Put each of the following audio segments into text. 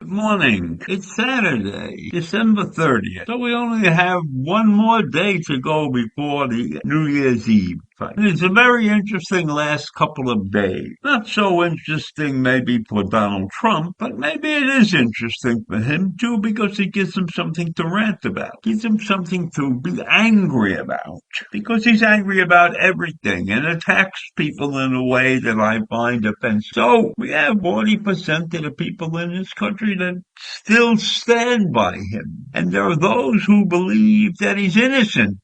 Good morning. It's Saturday, December 30th. So we only have one more day to go before the New Year's Eve. It's a very interesting last couple of days. Not so interesting maybe for Donald Trump, but maybe it is interesting for him too because it gives him something to rant about. Gives him something to be angry about. Because he's angry about everything and attacks people in a way that I find offensive. So we have 40% of the people in this country that still stand by him. And there are those who believe that he's innocent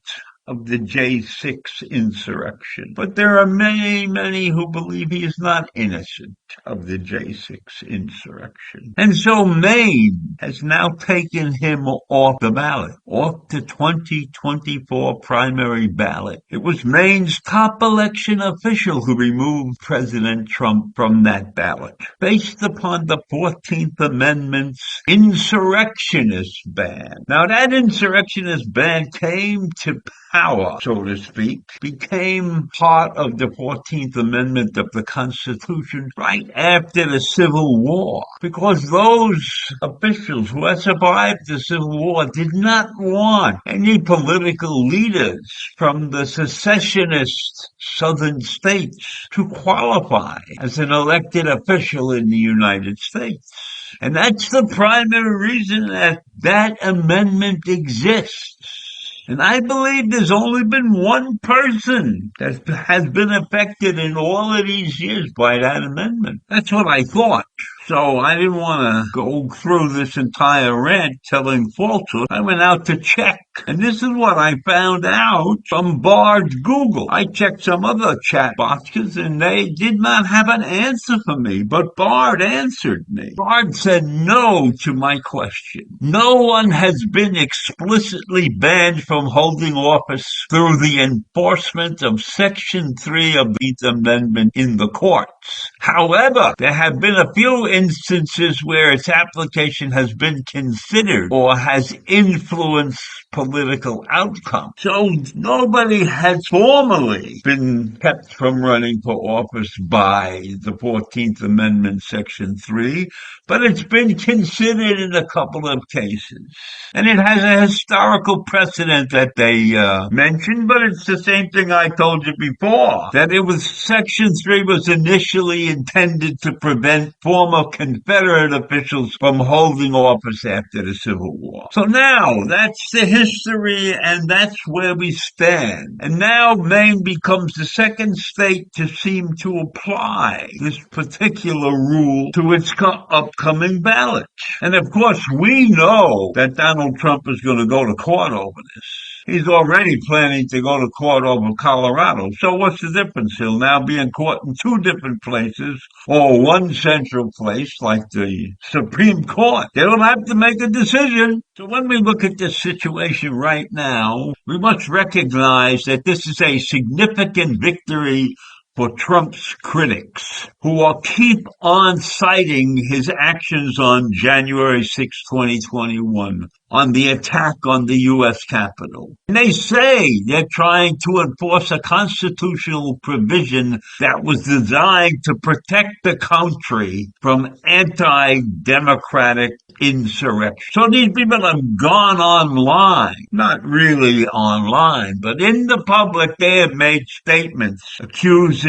of the J6 insurrection. But there are many, many who believe he is not innocent of the J6 insurrection. And so Maine has now taken him off the ballot, off the 2024 primary ballot. It was Maine's top election official who removed President Trump from that ballot, based upon the 14th Amendment's insurrectionist ban. Now, that insurrectionist ban came to power, so to speak, became part of the 14th Amendment of the Constitution right after the Civil War, because those officials who had survived the Civil War did not want any political leaders from the secessionist southern states to qualify as an elected official in the United States. And that's the primary reason that that amendment exists. And I believe there's only been one person that has been affected in all of these years by that amendment. That's what I thought. So I didn't want to go through this entire rant telling falsehood. I went out to check. And this is what I found out from Bard's Google. I checked some other chat boxes and they did not have an answer for me. But Bard answered me. Bard said no to my question. No one has been explicitly banned from holding office through the enforcement of Section 3 of the Amendment in the courts. However, there have been a few instances where its application has been considered or has influenced political outcome. So nobody has formally been kept from running for office by the 14th Amendment, Section 3, but it's been considered in a couple of cases. And it has a historical precedent that they mentioned, but it's the same thing I told you before, that it was Section 3 was initially intended to prevent former Confederate officials from holding office after the Civil War. So now, that's the history, and that's where we stand. And now Maine becomes the second state to seem to apply this particular rule to its upcoming ballot. And of course, we know that Donald Trump is going to go to court over this. He's already planning to go to court over Colorado. So what's the difference? He'll now be in court in two different places, or one central place like the Supreme Court. They don't have to make a decision. So when we look at this situation right now, we must recognize that this is a significant victory for Trump's critics, who will keep on citing his actions on January 6, 2021, on the attack on the U.S. Capitol. And they say they're trying to enforce a constitutional provision that was designed to protect the country from anti-democratic insurrection. So these people have gone online, not really online, but in the public, they have made statements accusing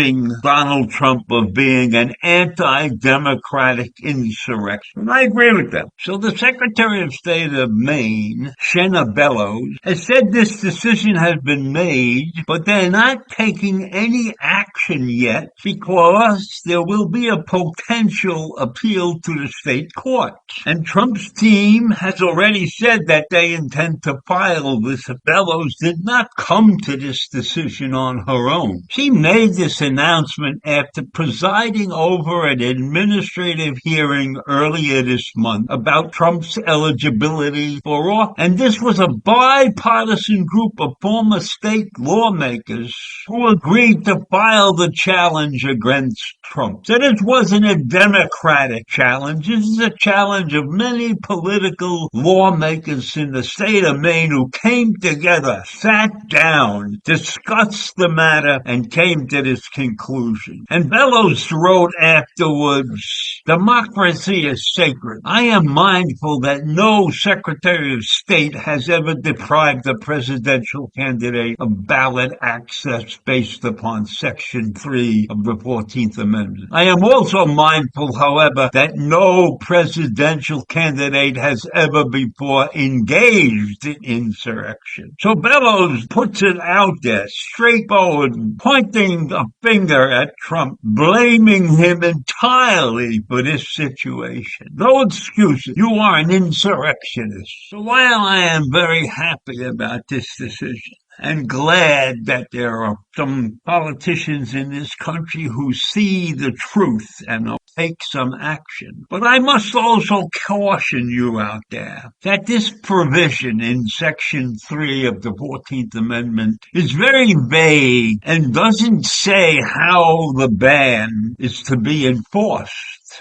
Donald Trump of being an anti-democratic insurrection. And I agree with them. So the Secretary of State of Maine, Shenna Bellows, has said this decision has been made, but they're not taking any action yet because there will be a potential appeal to the state court. And Trump Trump's team has already said that they intend to file this. Bellows did not come to this decision on her own. She made this announcement after presiding over an administrative hearing earlier this month about Trump's eligibility for office. And this was a bipartisan group of former state lawmakers who agreed to file the challenge against Trump. So this wasn't a Democratic challenge. This is a challenge of many political lawmakers in the state of Maine who came together, sat down, discussed the matter, and came to this conclusion. And Bellows wrote afterwards, "Democracy is sacred. I am mindful that no Secretary of State has ever deprived a presidential candidate of ballot access based upon Section 3 of the 14th Amendment. I am also mindful, however, that no presidential candidate has ever before engaged in insurrection." So Bellows puts it out there, straightforward, pointing a finger at Trump, blaming him entirely for this situation. No excuses. You are an insurrectionist. So while I am very happy about this decision, and glad that there are some politicians in this country who see the truth and will take some action. But I must also caution you out there that this provision in Section 3 of the 14th Amendment is very vague and doesn't say how the ban is to be enforced.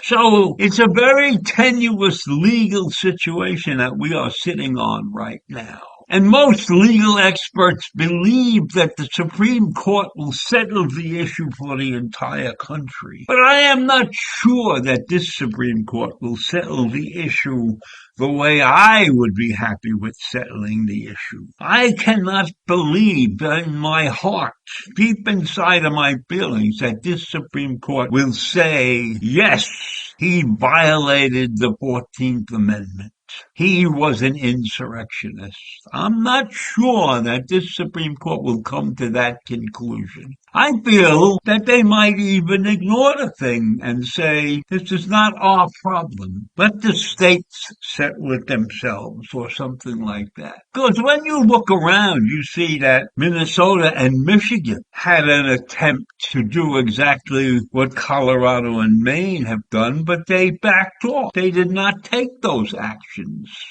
So it's a very tenuous legal situation that we are sitting on right now. And most legal experts believe that the Supreme Court will settle the issue for the entire country. But I am not sure that this Supreme Court will settle the issue the way I would be happy with settling the issue. I cannot believe in my heart, deep inside of my feelings, that this Supreme Court will say, yes, he violated the 14th Amendment. He was an insurrectionist. I'm not sure that this Supreme Court will come to that conclusion. I feel that they might even ignore the thing and say, this is not our problem. Let the states settle it themselves or something like that. Because when you look around, you see that Minnesota and Michigan had an attempt to do exactly what Colorado and Maine have done, but they backed off. They did not take those actions.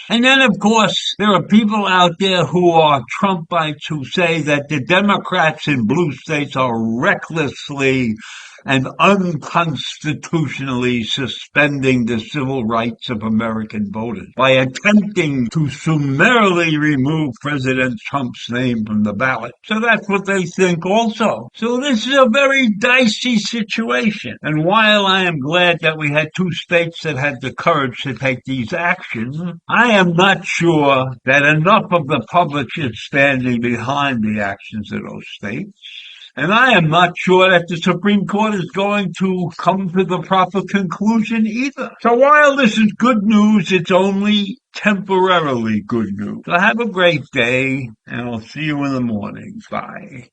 And then, of course, there are people out there who are Trumpites who say that the Democrats in blue states are recklessly and unconstitutionally suspending the civil rights of American voters by attempting to summarily remove President Trump's name from the ballot. So that's what they think also. So this is a very dicey situation. And while I am glad that we had two states that had the courage to take these actions, I am not sure that enough of the public is standing behind the actions of those states. And I am not sure that the Supreme Court is going to come to the proper conclusion either. So while this is good news, it's only temporarily good news. So have a great day, and I'll see you in the morning. Bye.